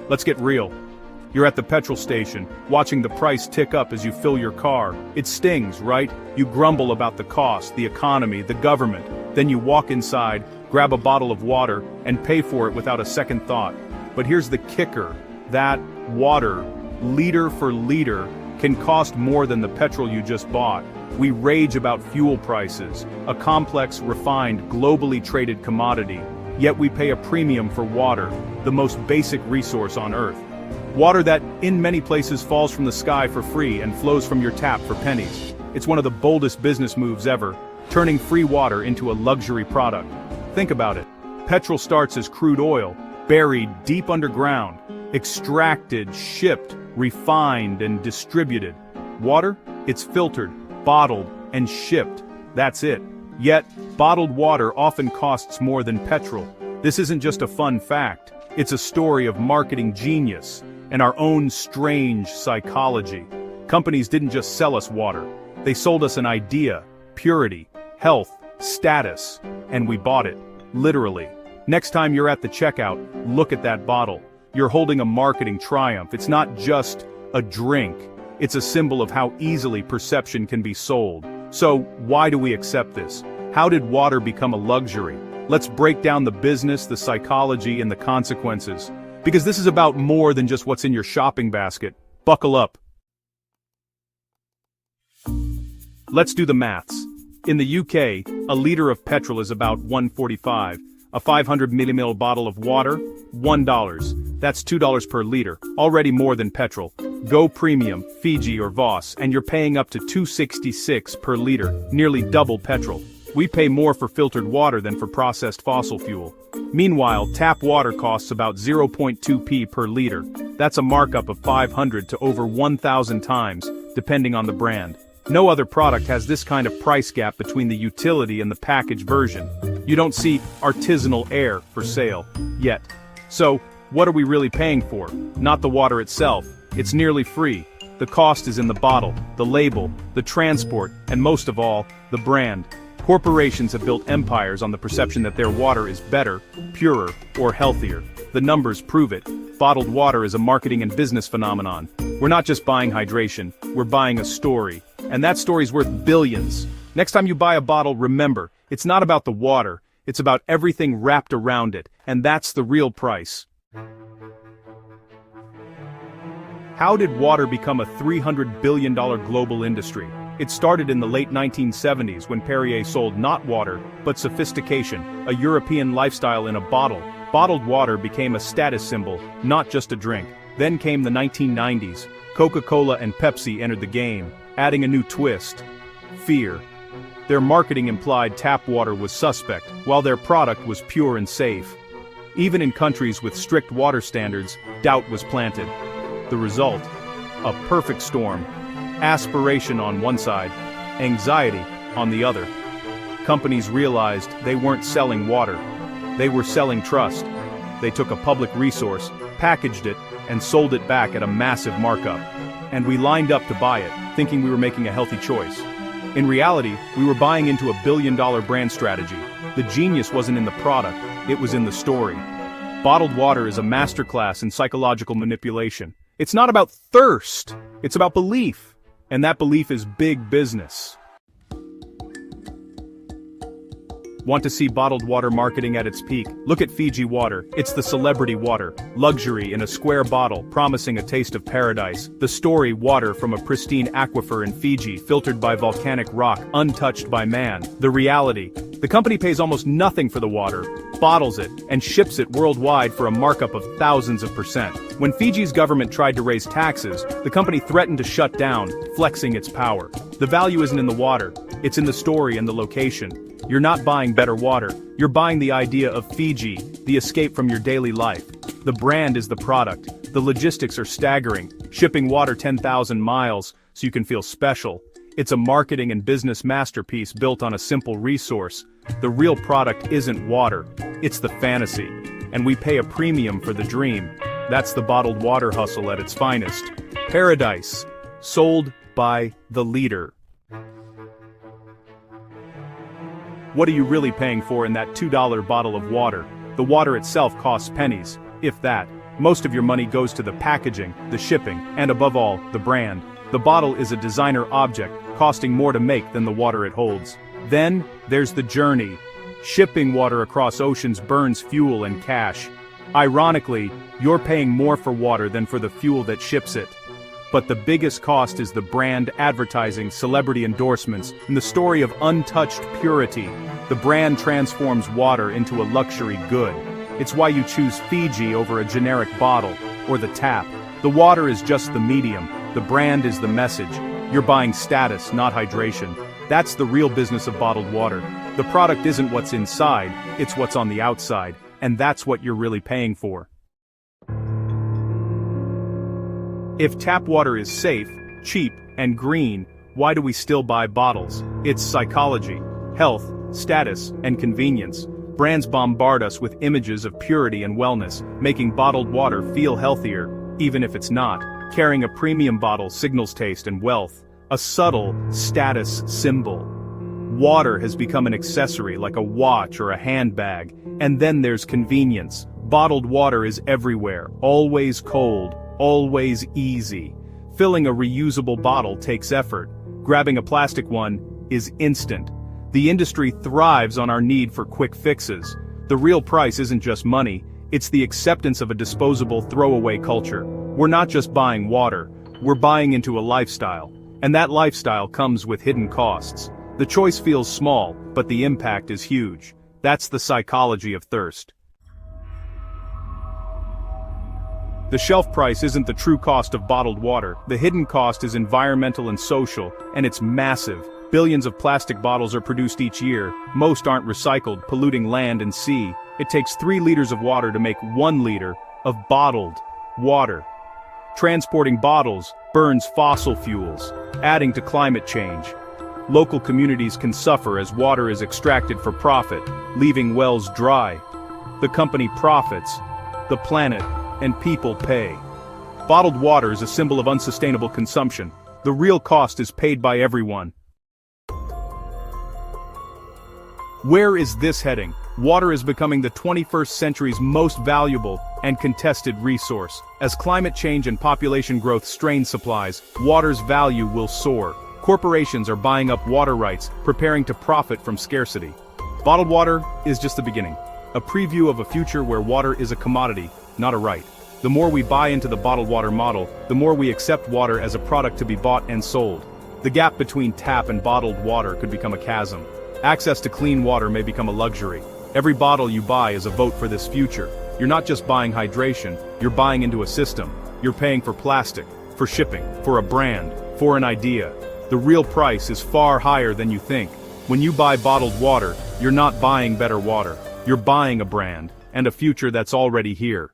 Let's get real. You're at the petrol station, watching the price tick up as you fill your car. It stings, right? You grumble about the cost, the economy, the government. Then you walk inside, grab a bottle of water, and pay for it without a second thought. But here's the kicker. That water, liter for liter, can cost more than the petrol you just bought. We rage about fuel prices, a complex, refined, globally traded commodity. Yet we pay a premium for water, the most basic resource on Earth. Water that, in many places, falls from the sky for free and flows from your tap for pennies. It's one of the boldest business moves ever, turning free water into a luxury product. Think about it. Petrol starts as crude oil, buried deep underground, extracted, shipped, refined, and distributed. Water? It's filtered, bottled, and shipped. That's it. Yet, bottled water often costs more than petrol. This isn't just a fun fact. It's a story of marketing genius and our own strange psychology. Companies didn't just sell us water. They sold us an idea, purity, health, status, and we bought it, literally. Next time you're at the checkout, look at that bottle. You're holding a marketing triumph. It's not just a drink. It's a symbol of how easily perception can be sold. So, why do we accept this? How did water become a luxury? Let's break down the business, the psychology, and the consequences. Because this is about more than just what's in your shopping basket. Buckle up. Let's do the maths. In the UK, a liter of petrol is about $1.45. A 500 milliml bottle of water, $1. That's $2 per liter, already more than petrol. Go Premium, Fiji or Voss, and you're paying up to $2.66 per liter, nearly double petrol. We pay more for filtered water than for processed fossil fuel. Meanwhile, tap water costs about 0.2p per liter. That's a markup of 500 to over 1,000 times, depending on the brand. No other product has this kind of price gap between the utility and the package version. You don't see artisanal air for sale, yet. So, what are we really paying for? Not the water itself. It's nearly free. The cost is in the bottle, the label, the transport, and most of all, the brand. Corporations have built empires on the perception that their water is better, purer, or healthier. The numbers prove it. Bottled water is a marketing and business phenomenon. We're not just buying hydration, we're buying a story. And that story's worth billions. Next time you buy a bottle, remember, it's not about the water, it's about everything wrapped around it, and that's the real price. How did water become a $300 billion global industry? It started in the late 1970s when Perrier sold not water, but sophistication, a European lifestyle in a bottle. Bottled water became a status symbol, not just a drink. Then came the 1990s. Coca-Cola and Pepsi entered the game, adding a new twist: fear. Their marketing implied tap water was suspect, while their product was pure and safe. Even in countries with strict water standards, doubt was planted. The result? A perfect storm. Aspiration on one side, anxiety on the other. Companies realized they weren't selling water. They were selling trust. They took a public resource, packaged it, and sold it back at a massive markup. And we lined up to buy it, thinking we were making a healthy choice. In reality, we were buying into a billion-dollar brand strategy. The genius wasn't in the product, it was in the story. Bottled water is a masterclass in psychological manipulation. It's not about thirst, it's about belief. And that belief is big business. Want to see bottled water marketing at its peak? Look at Fiji water. It's the celebrity water. Luxury in a square bottle, promising a taste of paradise. The story: water from a pristine aquifer in Fiji, filtered by volcanic rock, untouched by man. The reality: the company pays almost nothing for the water, bottles it, and ships it worldwide for a markup of thousands of %. When Fiji's government tried to raise taxes, the company threatened to shut down, flexing its power. The value isn't in the water, it's in the story and the location. You're not buying better water, you're buying the idea of Fiji, the escape from your daily life. The brand is the product. The logistics are staggering, shipping water 10,000 miles so you can feel special. It's a marketing and business masterpiece built on a simple resource. The real product isn't water, it's the fantasy. And we pay a premium for the dream. That's the bottled water hustle at its finest. Paradise, sold by the liter. What are you really paying for in that $2 bottle of water? The water itself costs pennies, if that. Most of your money goes to the packaging, the shipping, and above all, the brand. The bottle is a designer object, costing more to make than the water it holds. Then, there's the journey. Shipping water across oceans burns fuel and cash. Ironically, you're paying more for water than for the fuel that ships it. But the biggest cost is the brand advertising, celebrity endorsements, and the story of untouched purity. The brand transforms water into a luxury good. It's why you choose Fiji over a generic bottle, or the tap. The water is just the medium, the brand is the message. You're buying status, not hydration. That's the real business of bottled water. The product isn't what's inside, it's what's on the outside, and that's what you're really paying for. If tap water is safe, cheap, and green, why do we still buy bottles? It's psychology, health, status, and convenience. Brands bombard us with images of purity and wellness, making bottled water feel healthier, even if it's not. Carrying a premium bottle signals taste and wealth, a subtle status symbol. Water has become an accessory like a watch or a handbag, and then there's convenience. Bottled water is everywhere, always cold, always easy. Filling a reusable bottle takes effort. Grabbing a plastic one is instant. The industry thrives on our need for quick fixes. The real price isn't just money, it's the acceptance of a disposable throwaway culture. We're not just buying water, we're buying into a lifestyle. And that lifestyle comes with hidden costs. The choice feels small, but the impact is huge. That's the psychology of thirst. The shelf price isn't the true cost of bottled water. The hidden cost is environmental and social, and it's massive. Billions of plastic bottles are produced each year. Most aren't recycled, polluting land and sea. It takes 3 liters of water to make 1 liter of bottled water. Transporting bottles burns fossil fuels, adding to climate change. Local communities can suffer as water is extracted for profit, leaving wells dry. The company profits, the planet and people pay. Bottled water is a symbol of unsustainable consumption. The real cost is paid by everyone. Where is this heading? Water is becoming the 21st century's most valuable and contested resource. As climate change and population growth strain supplies, water's value will soar. Corporations are buying up water rights, preparing to profit from scarcity. Bottled water is just the beginning. A preview of a future where water is a commodity, not a right. The more we buy into the bottled water model, the more we accept water as a product to be bought and sold. The gap between tap and bottled water could become a chasm. Access to clean water may become a luxury. Every bottle you buy is a vote for this future. You're not just buying hydration, you're buying into a system. You're paying for plastic, for shipping, for a brand, for an idea. The real price is far higher than you think. When you buy bottled water, you're not buying better water. You're buying a brand, and a future that's already here.